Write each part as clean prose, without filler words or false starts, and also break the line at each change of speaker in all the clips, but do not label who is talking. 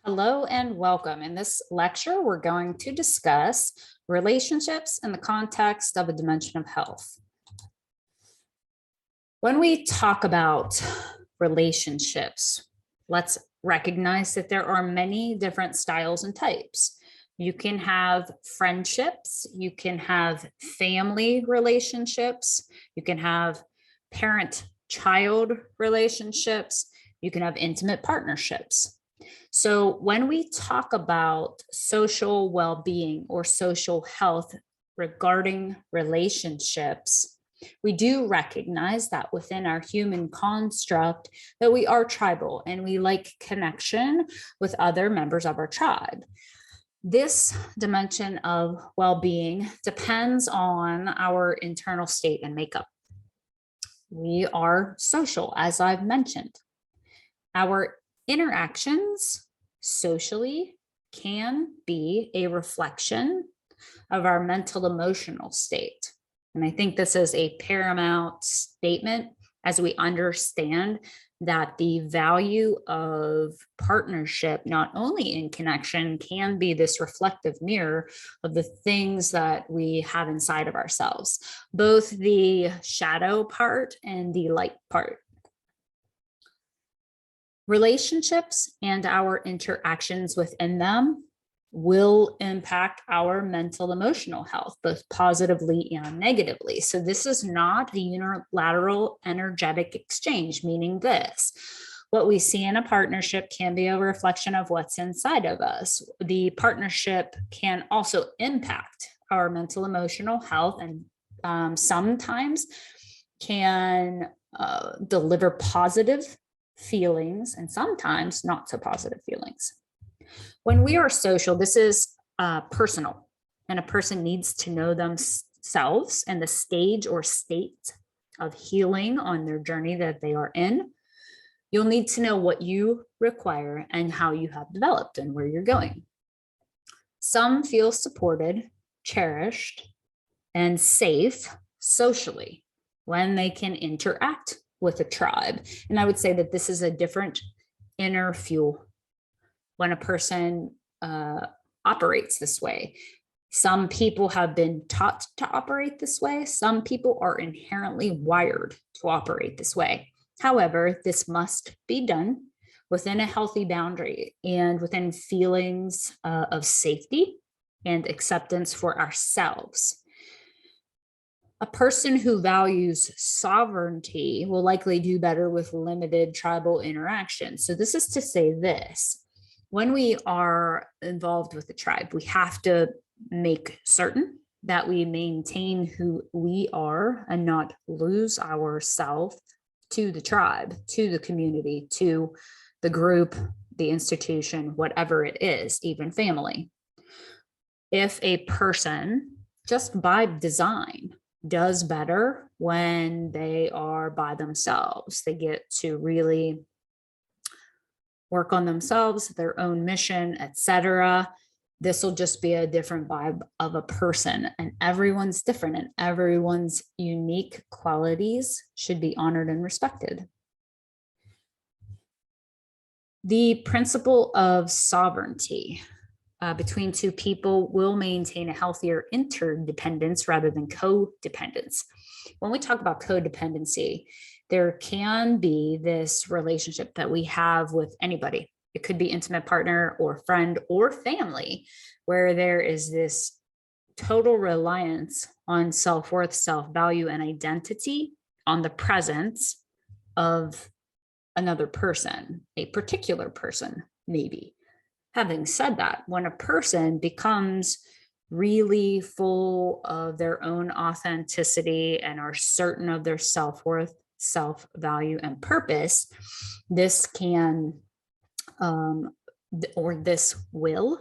Hello and welcome. In this lecture, we're going to discuss relationships in the context of a dimension of health. When we talk about relationships, let's recognize that there are many different styles and types. You can have friendships, you can have family relationships, you can have parent-child relationships, you can have intimate partnerships. So when we talk about social well-being or social health regarding relationships, we do recognize that within our human construct that we are tribal and we like connection with other members of our tribe. This dimension of well-being depends on our internal state and makeup. We are social, as I've mentioned. Our interactions socially can be a reflection of our mental emotional state. And I think this is a paramount statement as we understand that the value of partnership, not only in connection, can be this reflective mirror of the things that we have inside of ourselves, both the shadow part and the light part. Relationships and our interactions within them will impact our mental emotional health, both positively and negatively. So this is not a unilateral energetic exchange, meaning this. What we see in a partnership can be a reflection of what's inside of us. The partnership can also impact our mental emotional health and sometimes can deliver positive feelings and sometimes not so positive feelings. When we are social, this is personal, and a person needs to know themselves and the stage or state of healing on their journey that they are in. You'll need to know what you require and how you have developed and where you're going. Some feel supported, cherished, and safe socially when they can interact with a tribe. And I would say that this is a different inner fuel when a person operates this way. Some people have been taught to operate this way. Some people are inherently wired to operate this way. However, this must be done within a healthy boundary and within feelings of safety and acceptance for ourselves. A person who values sovereignty will likely do better with limited tribal interaction. So this is to say this: when we are involved with the tribe, we have to make certain that we maintain who we are and not lose ourselves to the tribe, to the community, to the group, the institution, whatever it is, even family. If a person, just by design, does better when they are by themselves, they get to really work on themselves, their own mission, etc. This will just be a different vibe of a person, and everyone's different, and everyone's unique qualities should be honored and respected. The principle of sovereignty between two people will maintain a healthier interdependence rather than codependence. When we talk about codependency, there can be this relationship that we have with anybody. It could be intimate partner or friend or family, where there is this total reliance on self-worth, self-value, and identity on the presence of another person, a particular person, maybe. Having said that, when a person becomes really full of their own authenticity and are certain of their self-worth, self-value, and purpose, this can this will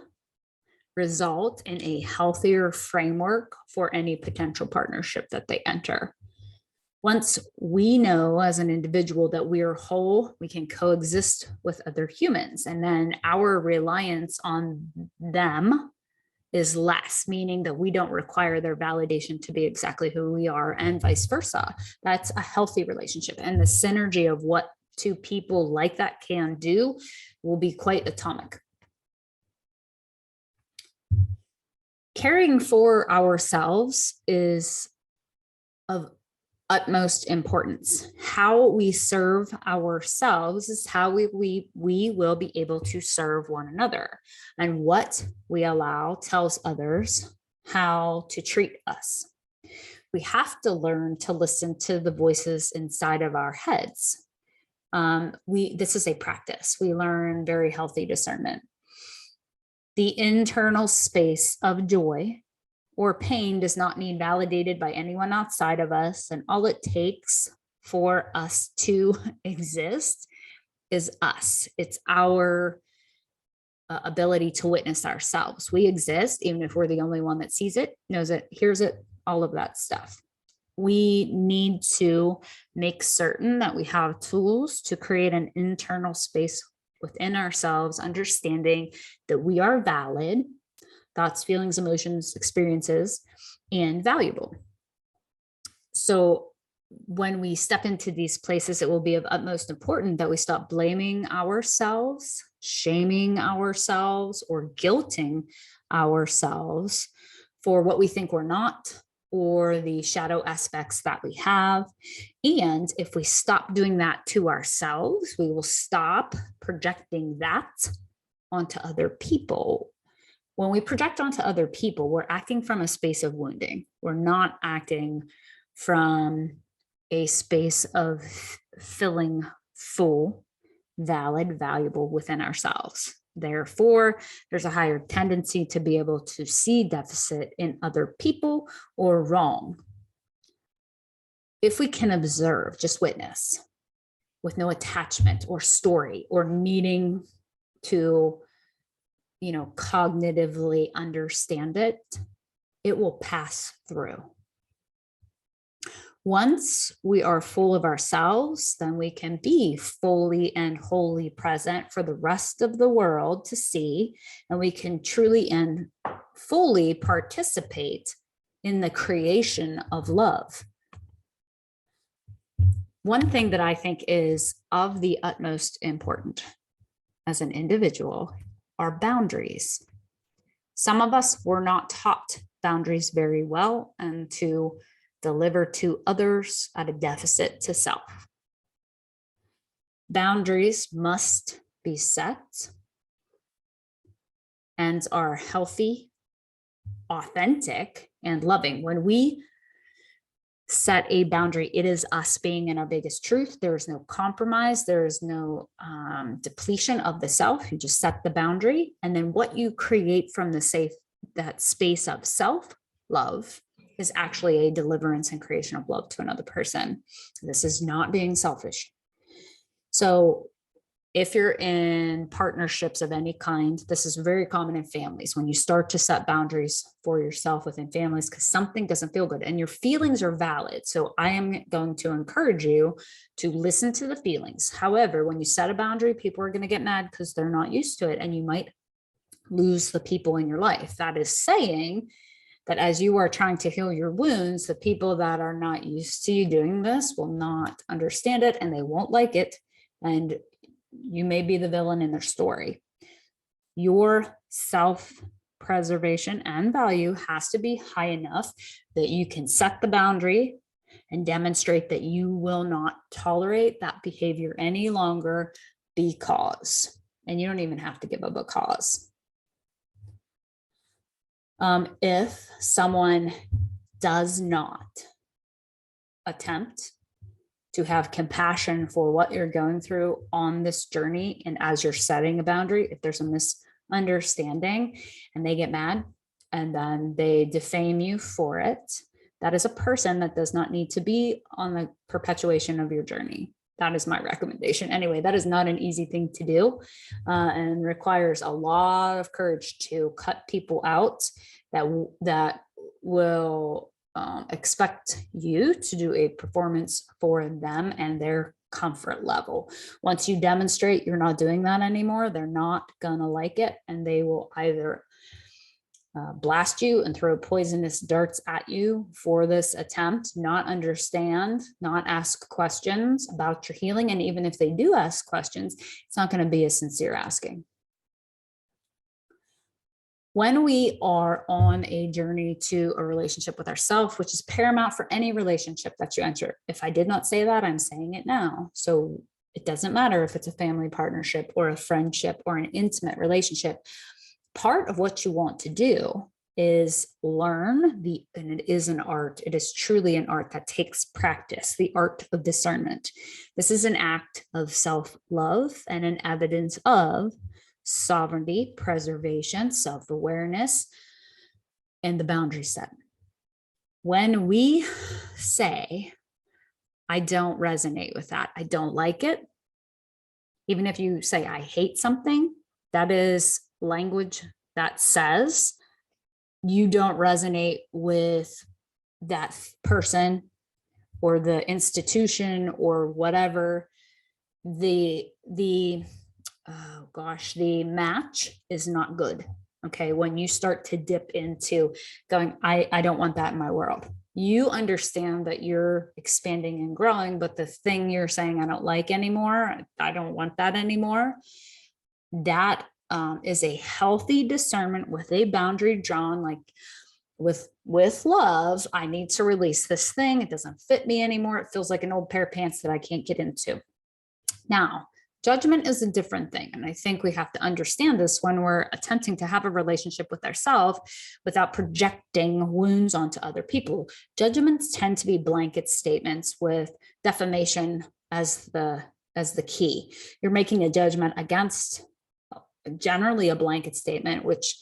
result in a healthier framework for any potential partnership that they enter. Once we know as an individual that we are whole, we can coexist with other humans, and then our reliance on them is less, meaning that we don't require their validation to be exactly who we are, and vice versa. That's a healthy relationship, and the synergy of what two people like that can do will be quite atomic. Caring for ourselves is of utmost importance. How we serve ourselves is how we will be able to serve one another. And what we allow tells others how to treat us. We have to learn to listen to the voices inside of our heads. This is a practice. We learn very healthy discernment. The internal space of joy or pain does not need validated by anyone outside of us. And all it takes for us to exist is us. It's our ability to witness ourselves. We exist, even if we're the only one that sees it, knows it, hears it, all of that stuff. We need to make certain that we have tools to create an internal space within ourselves, understanding that we are valid, thoughts, feelings, emotions, experiences, and valuable. So when we step into these places, it will be of utmost importance that we stop blaming ourselves, shaming ourselves, or guilting ourselves for what we think we're not, or the shadow aspects that we have. And if we stop doing that to ourselves, we will stop projecting that onto other people. When we project onto other people, we're acting from a space of wounding. We're not acting from a space of feeling full, valid, valuable within ourselves. Therefore, there's a higher tendency to be able to see deficit in other people or wrong. If we can observe, just witness, with no attachment or story or needing to, cognitively understand it, it will pass through. Once we are full of ourselves, then we can be fully and wholly present for the rest of the world to see, and we can truly and fully participate in the creation of love. One thing that I think is of the utmost importance as an individual are boundaries. Some of us were not taught boundaries very well, and to deliver to others at a deficit to self. Boundaries must be set and are healthy, authentic, and loving. When we set a boundary, it is us being in our biggest truth. There is no compromise. There is no depletion of the self. You just set the boundary. And then what you create from that space of self-love is actually a deliverance and creation of love to another person. This is not being selfish. So if you're in partnerships of any kind, this is very common in families when you start to set boundaries for yourself within families because something doesn't feel good and your feelings are valid. So I am going to encourage you to listen to the feelings. However, when you set a boundary, people are going to get mad because they're not used to it, and you might lose the people in your life. That is saying that as you are trying to heal your wounds, the people that are not used to you doing this will not understand it and they won't like it. And you may be the villain in their story. Your self-preservation and value has to be high enough that you can set the boundary and demonstrate that you will not tolerate that behavior any longer because, and you don't even have to give up a cause. If someone does not attempt to have compassion for what you're going through on this journey, and as you're setting a boundary, if there's a misunderstanding and they get mad and then they defame you for it, that is a person that does not need to be on the perpetuation of your journey. That is my recommendation. Anyway, that is not an easy thing to do and requires a lot of courage to cut people out that will expect you to do a performance for them and their comfort level. Once you demonstrate you're not doing that anymore, they're not gonna like it, and they will either blast you and throw poisonous darts at you for this attempt, not understand, not ask questions about your healing. And even if they do ask questions, it's not going to be a sincere asking. When we are on a journey to a relationship with ourselves, which is paramount for any relationship that you enter. If I did not say that, I'm saying it now. So it doesn't matter if it's a family partnership or a friendship or an intimate relationship. Part of what you want to do is learn and it is an art. It is truly an art that takes practice, the art of discernment. This is an act of self-love and an evidence of sovereignty, preservation, self-awareness, and the boundary set. When we say, I don't resonate with that, I don't like it, even if you say, I hate something, that is language that says you don't resonate with that person or the institution or whatever. The match is not good. Okay. When you start to dip into going, I don't want that in my world. You understand that you're expanding and growing, but the thing you're saying, I don't like anymore, I don't want that anymore. That is a healthy discernment with a boundary drawn, like with love. I need to release this thing. It doesn't fit me anymore. It feels like an old pair of pants that I can't get into. Now, judgment is a different thing. And I think we have to understand this when we're attempting to have a relationship with ourselves without projecting wounds onto other people. Judgments tend to be blanket statements with defamation as the key. You're making a judgment against generally a blanket statement, which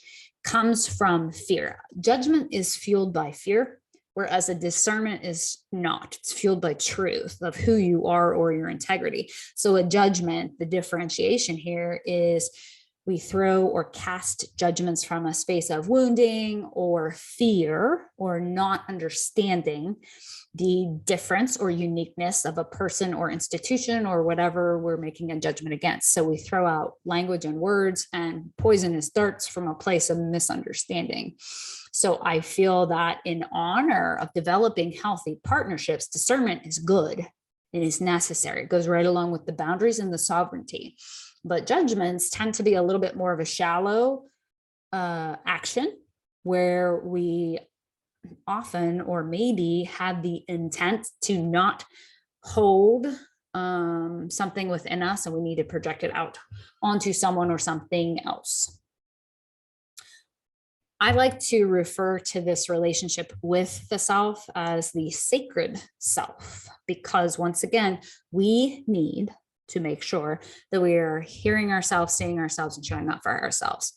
comes from fear. Judgment is fueled by fear, whereas a discernment is not. It's fueled by truth of who you are or your integrity. So a judgment, the differentiation here is we throw or cast judgments from a space of wounding or fear or not understanding the difference or uniqueness of a person or institution or whatever we're making a judgment against. So we throw out language and words and poisonous darts from a place of misunderstanding. So I feel that in honor of developing healthy partnerships, discernment is good. It is necessary. It goes right along with the boundaries and the sovereignty. But judgments tend to be a little bit more of a shallow action where we often or maybe had the intent to not hold something within us, and we need to project it out onto someone or something else. I like to refer to this relationship with the self as the sacred self, because once again, we need to make sure that we are hearing ourselves, seeing ourselves, and showing up for ourselves.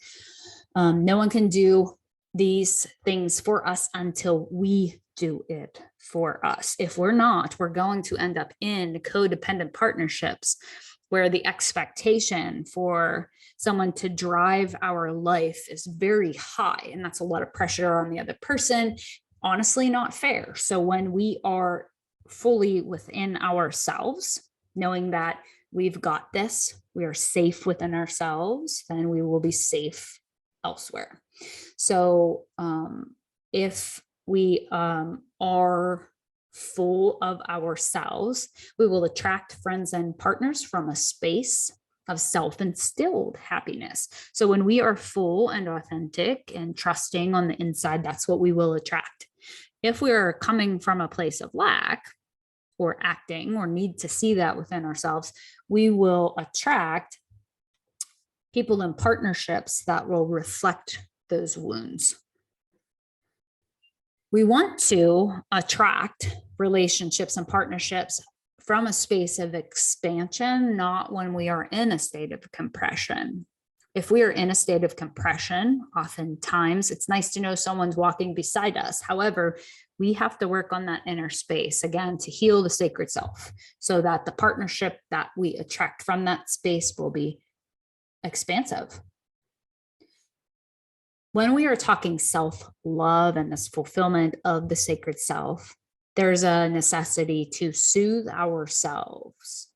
No one can do these things for us until we do it for us. If we're not, we're going to end up in codependent partnerships where the expectation for someone to drive our life is very high, and that's a lot of pressure on the other person. Honestly, not fair. So when we are fully within ourselves, knowing that we've got this, we are safe within ourselves, then we will be safe elsewhere. So if we are full of ourselves, we will attract friends and partners from a space of self-instilled happiness. So when we are full and authentic and trusting on the inside, that's what we will attract. If we are coming from a place of lack or acting or need to see that within ourselves, we will attract people in partnerships that will reflect those wounds. We want to attract relationships and partnerships from a space of expansion, not when we are in a state of compression. If we are in a state of compression, oftentimes it's nice to know someone's walking beside us. However, we have to work on that inner space, again, to heal the sacred self so that the partnership that we attract from that space will be expansive. When we are talking self-love and this fulfillment of the sacred self, there's a necessity to soothe ourselves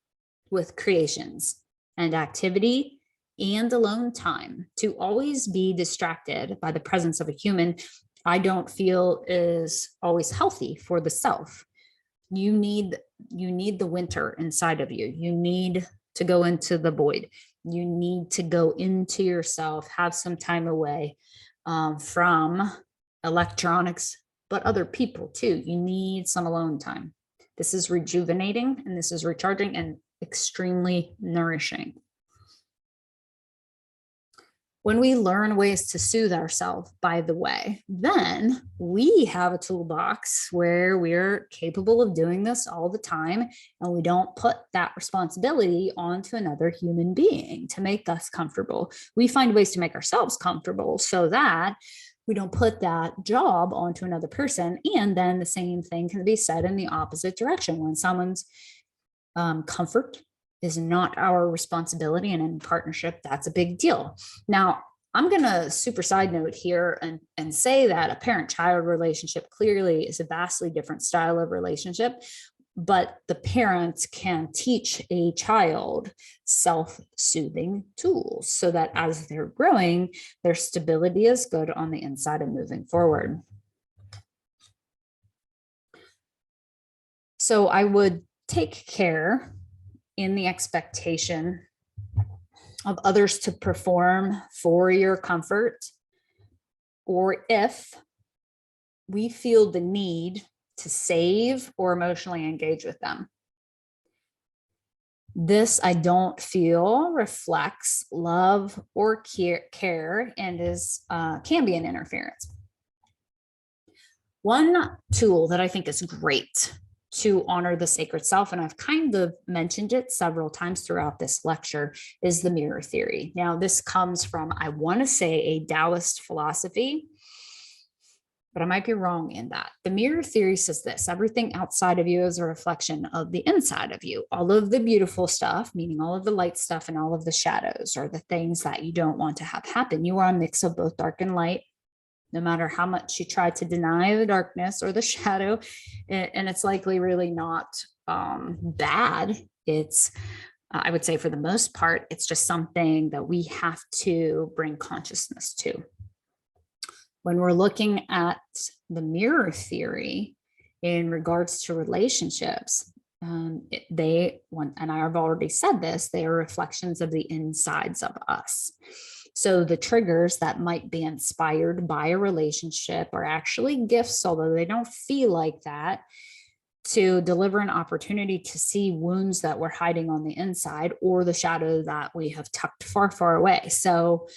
with creations and activity and alone time. To always be distracted by the presence of a human, I don't feel is always healthy for the self. You need the winter inside of you. You need to go into the void. You need to go into yourself, have some time away. from electronics, but other people too. You need some alone time. This is rejuvenating and this is recharging and extremely nourishing. When we learn ways to soothe ourselves, by the way, then we have a toolbox where we're capable of doing this all the time, and we don't put that responsibility onto another human being to make us comfortable. We find ways to make ourselves comfortable so that we don't put that job onto another person. And then the same thing can be said in the opposite direction. When someone's comfort is not our responsibility, and in partnership, that's a big deal. Now, I'm going to super side note here and say that a parent-child relationship clearly is a vastly different style of relationship, but the parents can teach a child self-soothing tools so that as they're growing, their stability is good on the inside and moving forward. So I would take care in the expectation of others to perform for your comfort, or if we feel the need to save or emotionally engage with them. This, I don't feel, reflects love or care and can be an interference. One tool that I think is great to honor the sacred self, and I've kind of mentioned it several times throughout this lecture, is the mirror theory. Now, this comes from, I want to say, a Taoist philosophy, but I might be wrong in that. The mirror theory says this: everything outside of you is a reflection of the inside of you. All of the beautiful stuff, meaning all of the light stuff, and all of the shadows, are the things that you don't want to have happen. You are a mix of both dark and light. No matter how much you try to deny the darkness or the shadow, and it's likely really not bad. It's, I would say for the most part, it's just something that we have to bring consciousness to. When we're looking at the mirror theory in regards to relationships, and I've already said this, they are reflections of the insides of us. So the triggers that might be inspired by a relationship are actually gifts, although they don't feel like that, to deliver an opportunity to see wounds that we're hiding on the inside, or the shadow that we have tucked far, far away. So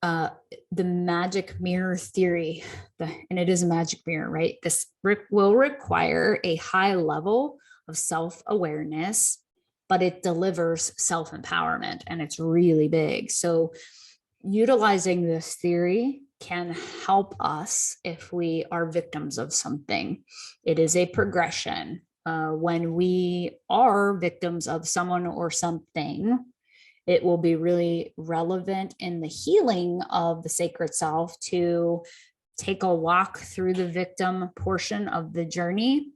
the magic mirror theory, and it is a magic mirror, right? This will require a high level of self-awareness, but it delivers self-empowerment, and it's really big. So utilizing this theory can help us if we are victims of something. It is a progression. When we are victims of someone or something, it will be really relevant in the healing of the sacred self to take a walk through the victim portion of the journey.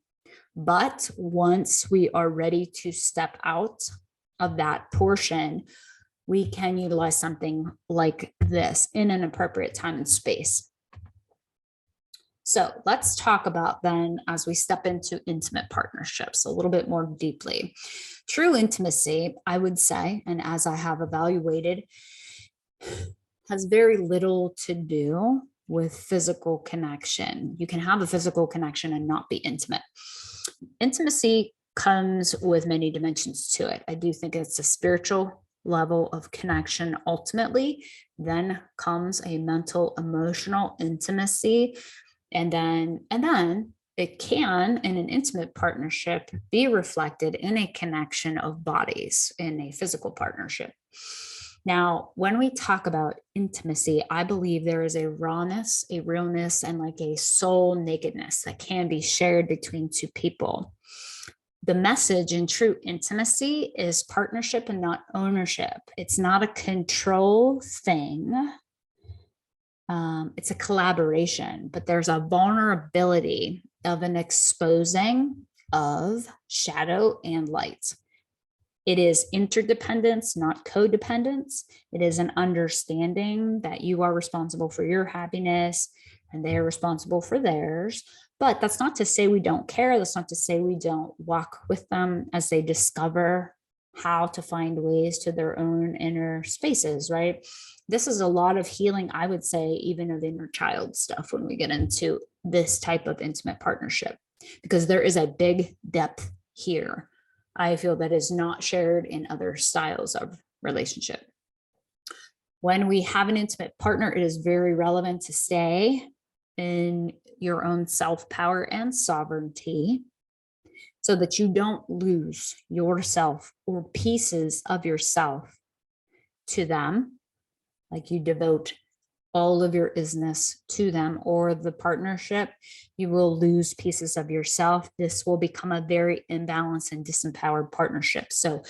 But once we are ready to step out of that portion, we can utilize something like this in an appropriate time and space. So let's talk about then, as we step into intimate partnerships a little bit more deeply. True intimacy, I would say, and as I have evaluated, has very little to do with physical connection. You can have a physical connection and not be intimate. Intimacy comes with many dimensions to it. I do think it's a spiritual level of connection ultimately. Then comes a mental, emotional intimacy. And then it can, in an intimate partnership, be reflected in a connection of bodies in a physical partnership. Now, when we talk about intimacy, I believe there is a rawness, a realness, and like a soul nakedness that can be shared between two people. The message in true intimacy is partnership and not ownership. It's not a control thing. It's a collaboration, but there's a vulnerability of an exposing of shadow and light. It is interdependence, not codependence. It is an understanding that you are responsible for your happiness and they are responsible for theirs. But that's not to say we don't care. That's not to say we don't walk with them as they discover how to find ways to their own inner spaces, right? This is a lot of healing, I would say, even of inner child stuff when we get into this type of intimate partnership, because there is a big depth here, I feel, that is not shared in other styles of relationship. When we have an intimate partner, it is very relevant to stay in your own self-power and sovereignty so that you don't lose yourself or pieces of yourself to them. Like you devote all of your isness to them or the partnership, you will lose pieces of yourself. This will become a very imbalanced and disempowered partnership. So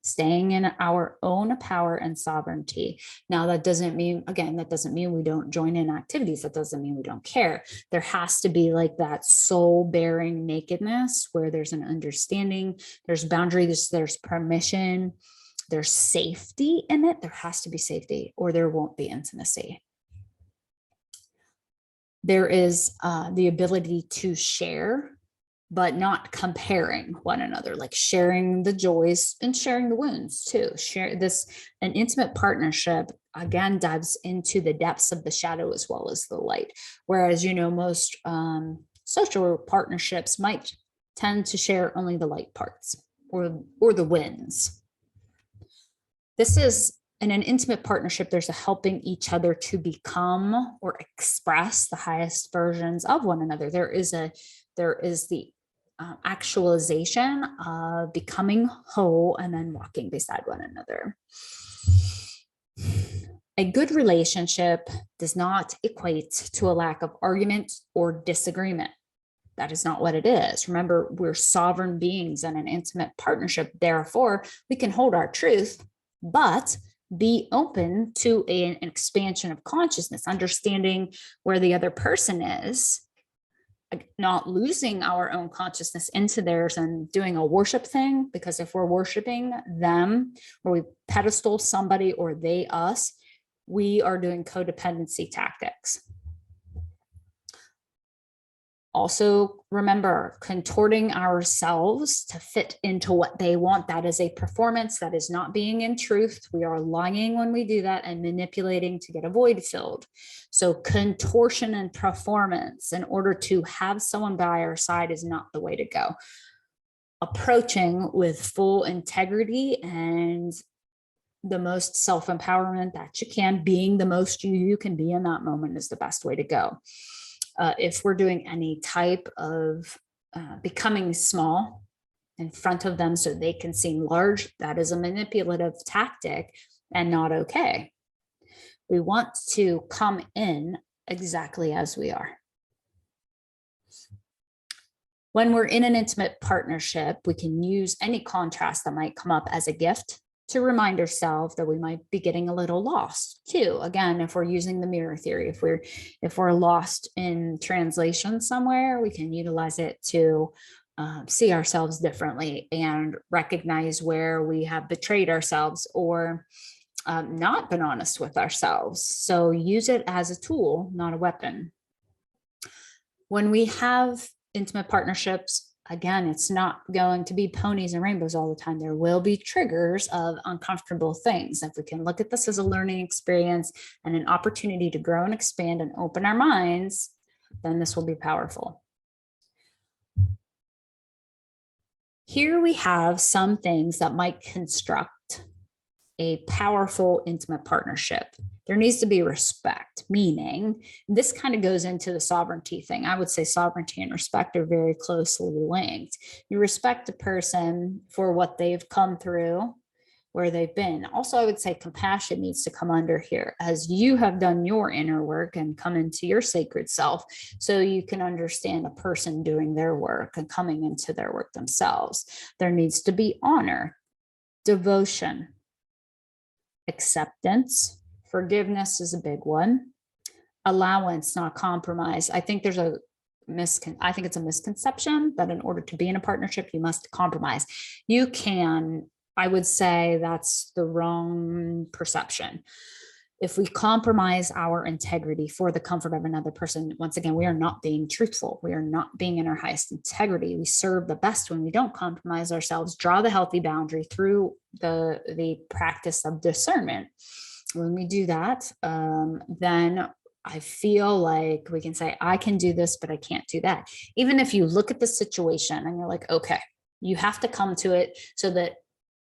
staying in our own power and sovereignty. Now, that doesn't mean, again, that doesn't mean we don't join in activities. That doesn't mean we don't care. There has to be like that soul bearing nakedness where there's an understanding, there's boundaries, there's permission, there's safety in it. There has to be safety or there won't be intimacy. There is the ability to share, but not comparing one another, like sharing the joys and sharing the wounds too. Share this, an intimate partnership, again, dives into the depths of the shadow as well as the light. Whereas, you know, most social partnerships might tend to share only the light parts or the wins. This is, in an intimate partnership, there's a helping each other to become or express the highest versions of one another. There is the actualization of becoming whole and then walking beside one another. A good relationship does not equate to a lack of argument or disagreement. That is not what it is. Remember, we're sovereign beings in an intimate partnership. Therefore, we can hold our truth, but be open to an expansion of consciousness, understanding where the other person is, not losing our own consciousness into theirs and doing a worship thing. Because if we're worshiping them or we pedestal somebody or they us, we are doing codependency tactics. Also, remember, contorting ourselves to fit into what they want. That is a performance. That is not being in truth. We are lying when we do that and manipulating to get a void filled. So contortion and performance in order to have someone by our side is not the way to go. Approaching with full integrity and the most self-empowerment that you can, being the most you can be in that moment is the best way to go. If we're doing any type of becoming small in front of them so they can seem large, that is a manipulative tactic and not okay. We want to come in exactly as we are. When we're in an intimate partnership, we can use any contrast that might come up as a gift to remind ourselves that we might be getting a little lost too. Again, if we're using the mirror theory, if we're lost in translation somewhere, we can utilize it to see ourselves differently and recognize where we have betrayed ourselves or not been honest with ourselves. So use it as a tool, not a weapon. When we have intimate partnerships, again, it's not going to be ponies and rainbows all the time. There will be triggers of uncomfortable things. If we can look at this as a learning experience and an opportunity to grow and expand and open our minds, then this will be powerful. Here we have some things that might construct a powerful intimate partnership. There needs to be respect, meaning this kind of goes into the sovereignty thing. I would say sovereignty and respect are very closely linked. You respect a person for what they've come through, where they've been. Also, I would say compassion needs to come under here as you have done your inner work and come into your sacred self, so you can understand a person doing their work and coming into their work themselves. There needs to be honor, devotion, acceptance. Forgiveness is a big one. Allowance, not compromise. I think it's a misconception that in order to be in a partnership, you must compromise. I would say that's the wrong perception. If we compromise our integrity for the comfort of another person, once again, we are not being truthful. We are not being in our highest integrity. We serve the best when we don't compromise ourselves, draw the healthy boundary through the practice of discernment. When we do that, then I feel like we can say, I can do this, but I can't do that. Even if you look at the situation and you're like, okay, you have to come to it so that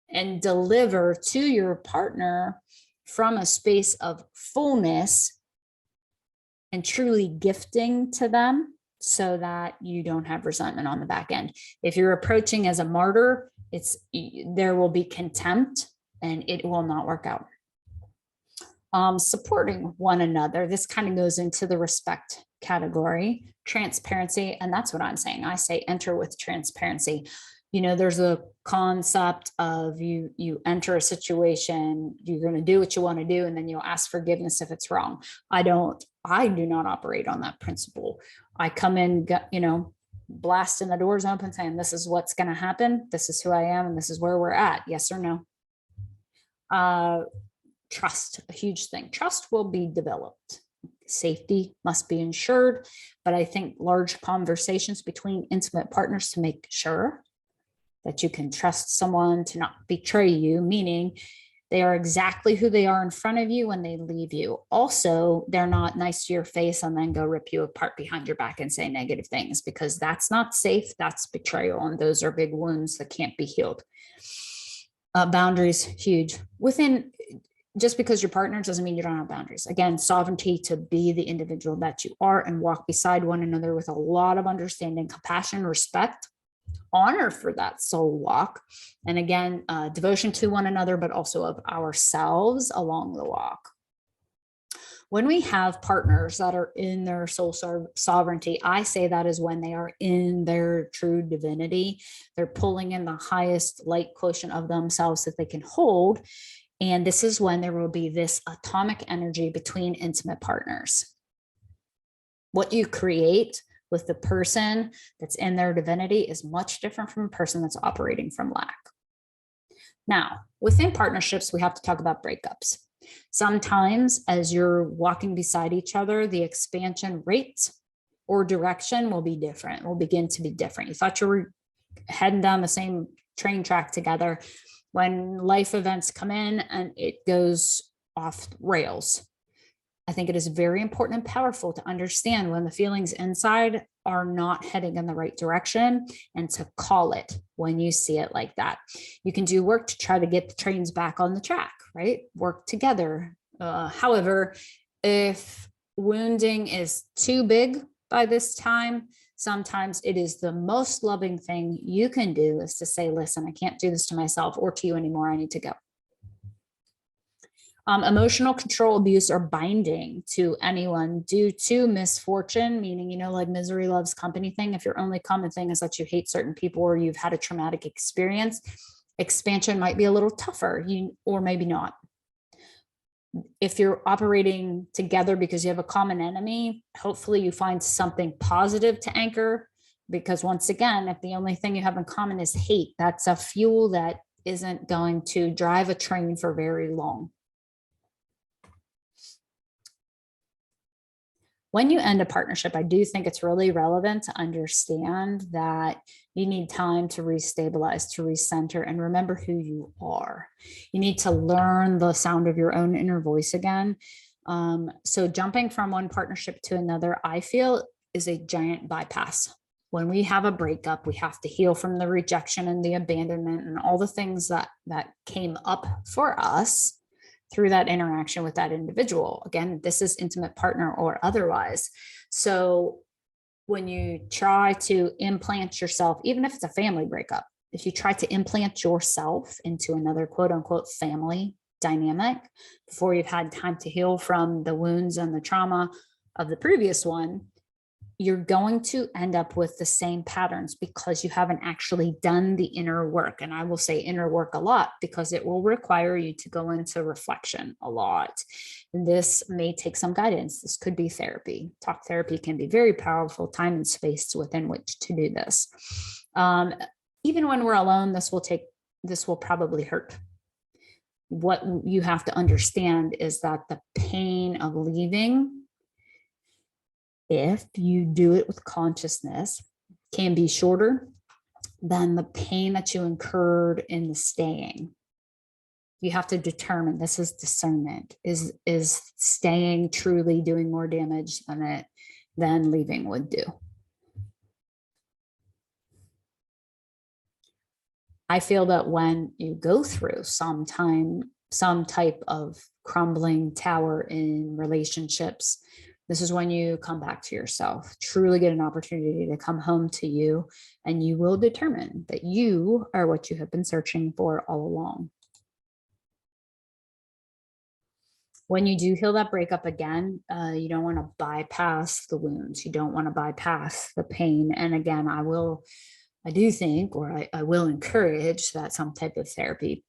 and deliver to your partner from a space of fullness and truly gifting to them so that you don't have resentment on the back end. If you're approaching as a martyr, there will be contempt and it will not work out. Supporting one another, this kind of goes into the respect category, transparency, and that's what I'm saying. I say enter with transparency. There's a concept of you enter a situation, you're going to do what you want to do, and then you'll ask forgiveness if it's wrong. I do not operate on that principle. I come in, blasting the doors open saying, this is what's going to happen. This is who I am. And this is where we're at. Yes or no? Trust, a huge thing. Trust will be developed. Safety must be ensured. But I think large conversations between intimate partners to make sure that you can trust someone to not betray you, meaning they are exactly who they are in front of you when they leave you. Also, they're not nice to your face and then go rip you apart behind your back and say negative things, because that's not safe. That's betrayal. And those are big wounds that can't be healed. Boundaries, huge. Just because you're partner doesn't mean you don't have boundaries. Again, sovereignty to be the individual that you are and walk beside one another with a lot of understanding, compassion, respect, honor for that soul walk. And again, devotion to one another, but also of ourselves along the walk. When we have partners that are in their soul sovereignty, I say that is when they are in their true divinity. They're pulling in the highest light quotient of themselves that they can hold. And this is when there will be this atomic energy between intimate partners. What you create with the person that's in their divinity is much different from a person that's operating from lack. Now, within partnerships, we have to talk about breakups. Sometimes as you're walking beside each other, the expansion rate or direction will be different, will begin to be different. You thought you were heading down the same train track together. When life events come in and it goes off rails, I think it is very important and powerful to understand when the feelings inside are not heading in the right direction and to call it when you see it like that. You can do work to try to get the trains back on the track, right? Work together. However, if wounding is too big by this time, sometimes it is the most loving thing you can do is to say, listen, I can't do this to myself or to you anymore. I need to go. Emotional control, abuse, or binding to anyone due to misfortune, meaning, like misery loves company thing. If your only common thing is that you hate certain people or you've had a traumatic experience, expansion might be a little tougher, or maybe not. If you're operating together because you have a common enemy, hopefully you find something positive to anchor, because once again, if the only thing you have in common is hate, that's a fuel that isn't going to drive a train for very long. When you end a partnership, I do think it's really relevant to understand that you need time to restabilize, to recenter, and remember who you are. You need to learn the sound of your own inner voice again. So jumping from one partnership to another, I feel, is a giant bypass. When we have a breakup, we have to heal from the rejection and the abandonment and all the things that came up for us through that interaction with that individual. Again, this is intimate partner or otherwise. So when you try to implant yourself, even if it's a family breakup, if you try to implant yourself into another quote unquote family dynamic before you've had time to heal from the wounds and the trauma of the previous one, you're going to end up with the same patterns because you haven't actually done the inner work. And I will say inner work a lot because it will require you to go into reflection a lot. And this may take some guidance. This could be therapy. Talk therapy can be very powerful, time and space within which to do this. Even when we're alone, this will probably hurt. what you have to understand is that the pain of leaving, if you do it with consciousness, can be shorter than the pain that you incurred in the staying. You have to determine, this is discernment, is staying truly doing more damage than leaving would do. I feel that when you go through some type of crumbling tower in relationships, this is when you come back to yourself, truly get an opportunity to come home to you, and you will determine that you are what you have been searching for all along. When you do heal that breakup again, you don't want to bypass the wounds. You don't want to bypass the pain. And again, I do think, or I will encourage that some type of therapy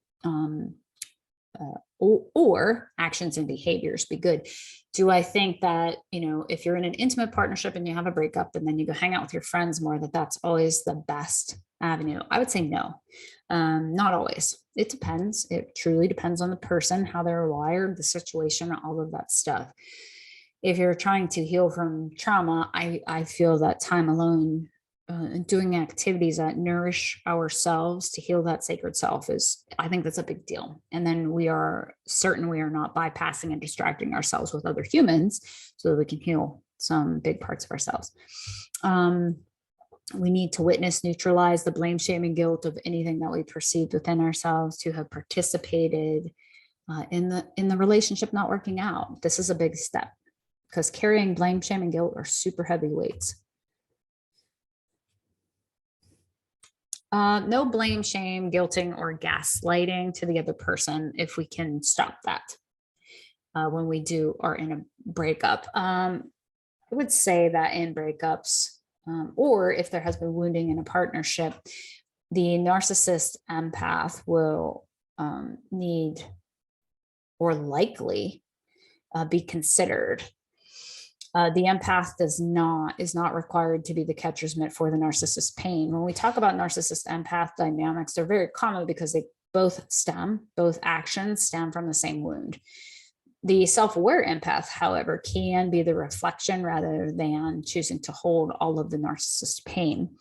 or actions and behaviors be good. Do I think that, if you're in an intimate partnership and you have a breakup and then you go hang out with your friends more, that's always the best avenue? I would say no, not always. It depends. It truly depends on the person, how they're wired, the situation, all of that stuff. If you're trying to heal from trauma, I feel that time alone, doing activities that nourish ourselves to heal that sacred self I think that's a big deal. And then we are certain we are not bypassing and distracting ourselves with other humans so that we can heal some big parts of ourselves. We need to witness, neutralize the blame, shame, and guilt of anything that we perceived within ourselves to have participated in the relationship not working out. This is a big step, because carrying blame, shame, and guilt are super heavy weights. No blame, shame, guilting, or gaslighting to the other person if we can stop that when we are in a breakup. I would say that in breakups, or if there has been wounding in a partnership, the narcissist empath will need or likely be considered. The empath is not required to be the catcher's mitt for the narcissist's pain. When we talk about narcissist empath dynamics, they're very common because both actions stem from the same wound. The self-aware empath, however, can be the reflection rather than choosing to hold all of the narcissist's pain.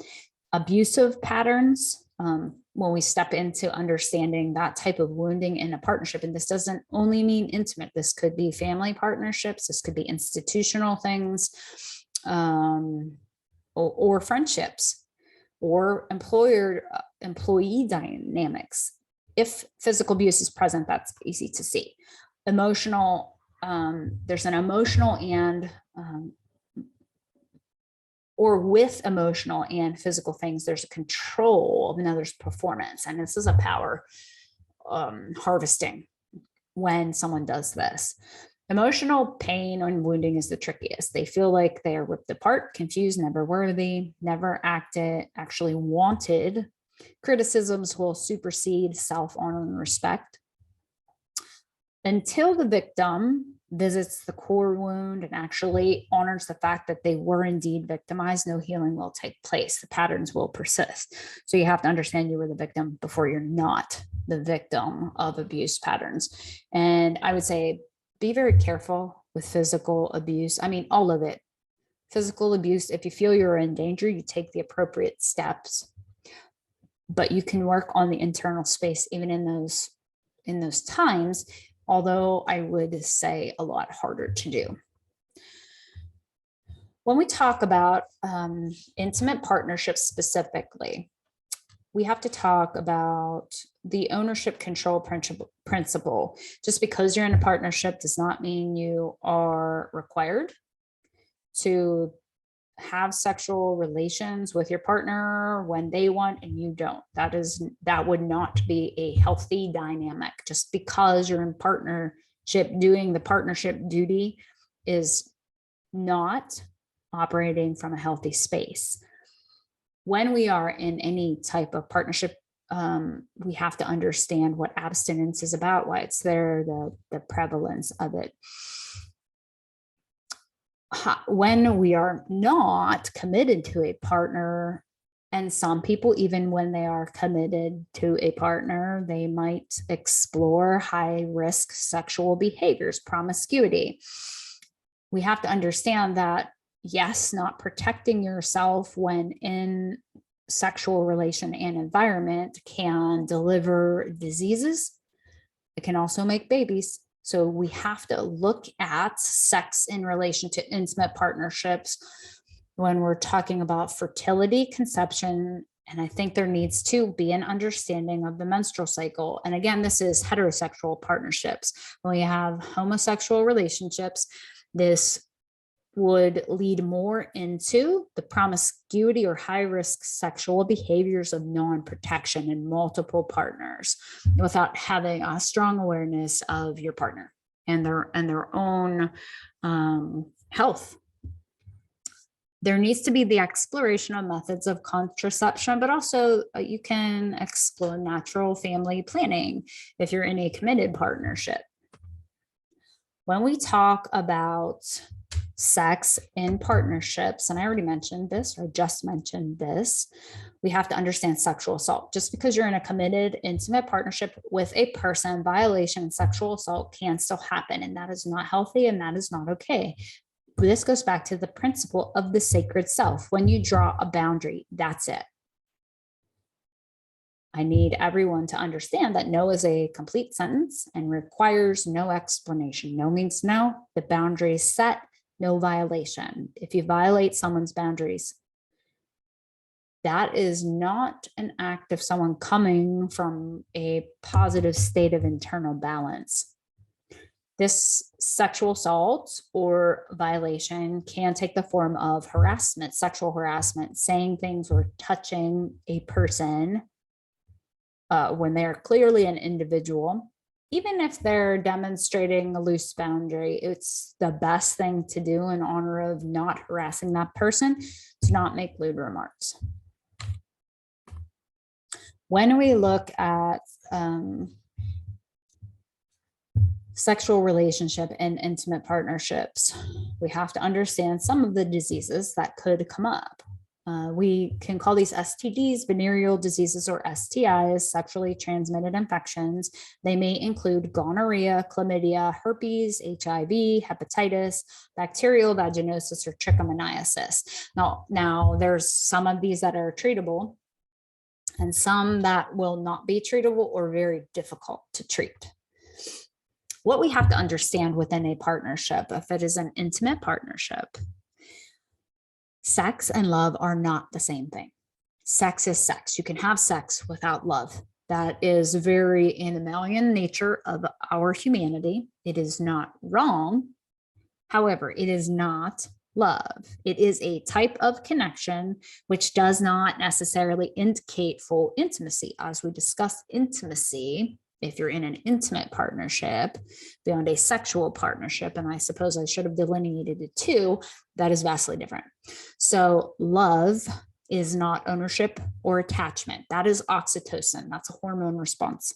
Abusive patterns, when we step into understanding that type of wounding in a partnership, and this doesn't only mean intimate, this could be family partnerships, this could be institutional things, or friendships, or employee dynamics. If physical abuse is present, that's easy to see. Emotional, there's an emotional and or with emotional and physical things, there's a control of another's performance. And this is a power harvesting when someone does this. Emotional pain and wounding is the trickiest. They feel like they are ripped apart, confused, never worthy, never actually wanted. Criticisms will supersede self-honor and respect. Until the victim visits the core wound and actually honors the fact that they were indeed victimized, no healing will take place. The patterns will persist. So you have to understand you were the victim before you're not the victim of abuse patterns. And I would say be very careful with physical abuse. I mean, all of it. Physical abuse, if you feel you're in danger, you take the appropriate steps. But you can work on the internal space even in those times, although I would say a lot harder to do. When we talk about intimate partnerships specifically, we have to talk about the ownership control principle. Just because you're in a partnership does not mean you are required to have sexual relations with your partner when they want and you don't. That would not be a healthy dynamic. Just because you're in partnership, doing the partnership duty is not operating from a healthy space. When we are in any type of partnership, we have to understand what abstinence is about, why it's there, the prevalence of it. When we are not committed to a partner And some people, even when they are committed to a partner, they might explore high risk sexual behaviors, promiscuity. We have to understand that, yes, not protecting yourself when in sexual relation and environment can deliver diseases. It can also make babies. So we have to look at sex in relation to intimate partnerships when we're talking about fertility, conception, and I think there needs to be an understanding of the menstrual cycle. And again, this is heterosexual partnerships. When we have homosexual relationships, this would lead more into the promiscuity or high risk sexual behaviors of non-protection in multiple partners without having a strong awareness of your partner and their own health. There needs to be the exploration of methods of contraception, but also you can explore natural family planning if you're in a committed partnership. When we talk about sex in partnerships, and I already mentioned this, or just mentioned this, we have to understand sexual assault. Just because you're in a committed, intimate partnership with a person, violation and sexual assault can still happen, and that is not healthy and that is not okay. This goes back to the principle of the sacred self. When you draw a boundary, that's it. I need everyone to understand that no is a complete sentence and requires no explanation. No means no. The boundary is set, no violation. If you violate someone's boundaries, that is not an act of someone coming from a positive state of internal balance. This sexual assault or violation can take the form of harassment, sexual harassment, saying things or touching a person when they're clearly an individual. Even if they're demonstrating a loose boundary, it's the best thing to do in honor of not harassing that person to not make lewd remarks. When we look at sexual relationship and intimate partnerships, we have to understand some of the diseases that could come up. We can call these STDs, venereal diseases, or STIs, sexually transmitted infections. They may include gonorrhea, chlamydia, herpes, HIV, hepatitis, bacterial vaginosis, or trichomoniasis. Now there's some of these that are treatable and some that will not be treatable or very difficult to treat. What we have to understand within a partnership, if it is an intimate partnership, sex and love are not the same thing. Sex is sex. You can have sex without love. That is very animalian nature of our humanity. It is not wrong. However, it is not love. It is a type of connection which does not necessarily indicate full intimacy. As we discussed, intimacy, if you're in an intimate partnership beyond a sexual partnership, and I suppose I should have delineated it too, that is vastly different. So love is not ownership or attachment. That is oxytocin. That's a hormone response.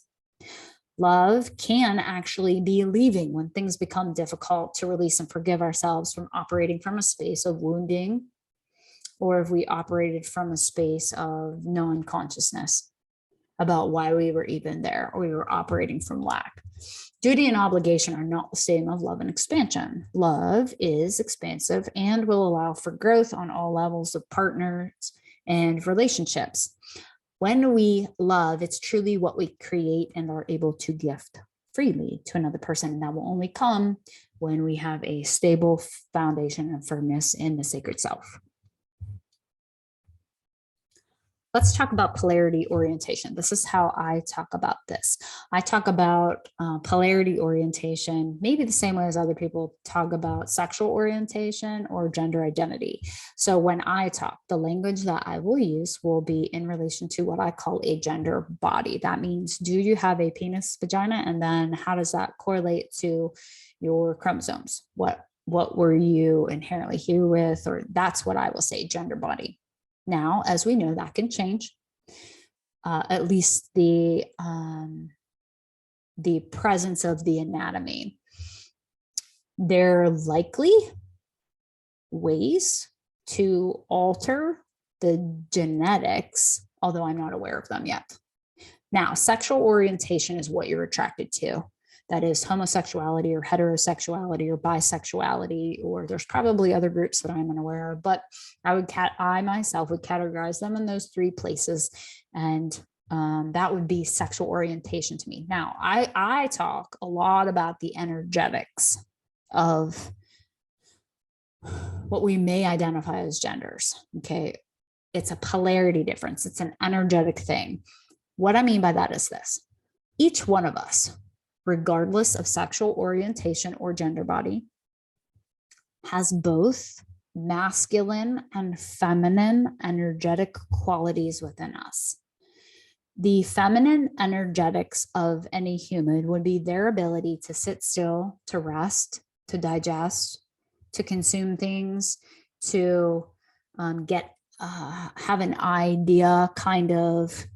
Love can actually be leaving when things become difficult to release and forgive ourselves from operating from a space of wounding, or if we operated from a space of non-consciousness about why we were even there, or we were operating from lack. Duty and obligation are not the same as love and expansion. Love is expansive and will allow for growth on all levels of partners and relationships. When we love, it's truly what we create and are able to gift freely to another person. And that will only come when we have a stable foundation and firmness in the sacred self. Let's talk about polarity orientation. This is how I talk about this. I talk about polarity orientation, maybe the same way as other people talk about sexual orientation or gender identity. So when I talk, the language that I will use will be in relation to what I call a gender body. That means, do you have a penis, vagina? And then how does that correlate to your chromosomes? What were you inherently here with? Or that's what I will say, gender body. Now, as we know, that can change. At least the presence of the anatomy. There are likely ways to alter the genetics, although I'm not aware of them yet. Now, sexual orientation is what you're attracted to. That is homosexuality or heterosexuality or bisexuality, or there's probably other groups that I'm unaware of, but I myself would categorize them in those three places. And that would be sexual orientation to me. Now, I talk a lot about the energetics of what we may identify as genders. Okay. It's a polarity difference. It's an energetic thing. What I mean by that is this: each one of us, regardless of sexual orientation or gender body, has both masculine and feminine energetic qualities within us. The feminine energetics of any human would be their ability to sit still, to rest, to digest, to consume things, to have an idea kind of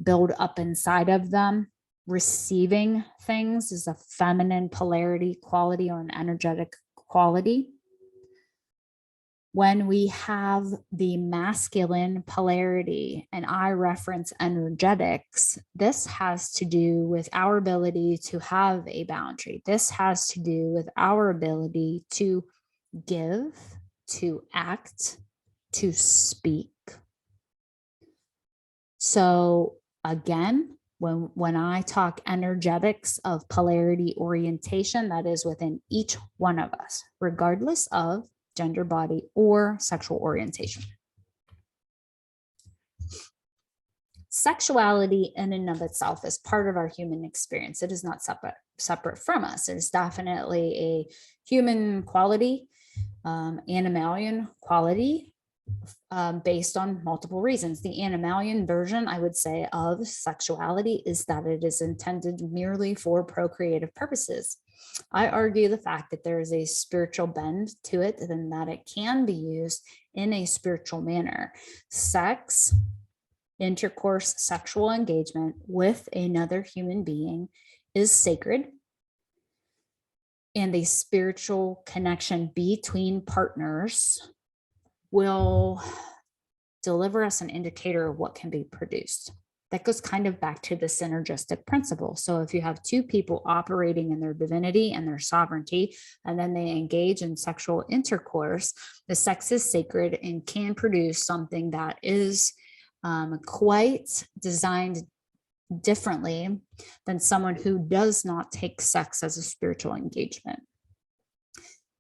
build up inside of them. Receiving things is a feminine polarity quality or an energetic quality. When we have the masculine polarity, and I reference energetics, this has to do with our ability to have a boundary. This has to do with our ability to give, to act, to speak. So again, when I talk energetics of polarity orientation, that is within each one of us, regardless of gender, body, or sexual orientation. Sexuality in and of itself is part of our human experience. It is not separate from us. It is definitely a human quality, animalian quality, based on multiple reasons. The animalian version, I would say, of sexuality is that it is intended merely for procreative purposes. I argue the fact that there is a spiritual bend to it, and that it can be used in a spiritual manner. Sex, intercourse, sexual engagement with another human being is sacred, and a spiritual connection between partners will deliver us an indicator of what can be produced. That goes kind of back to the synergistic principle. So if you have two people operating in their divinity and their sovereignty, and then they engage in sexual intercourse, the sex is sacred and can produce something that is quite designed differently than someone who does not take sex as a spiritual engagement.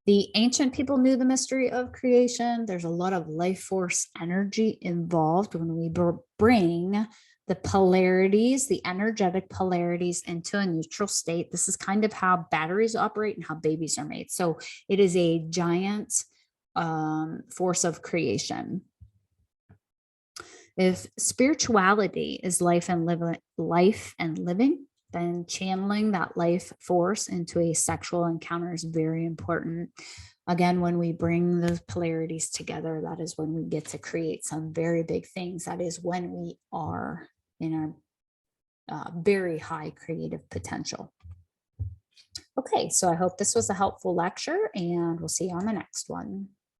The ancient people knew the mystery of creation. There's a lot of life force energy involved when we bring the polarities, the energetic polarities, into a neutral state. This is kind of how batteries operate and how babies are made. So it is a giant force of creation. If spirituality is life and living, then channeling that life force into a sexual encounter is very important. Again, when we bring those polarities together, that is when we get to create some very big things. That is when we are in our very high creative potential. Okay, so I hope this was a helpful lecture, and we'll see you on the next one.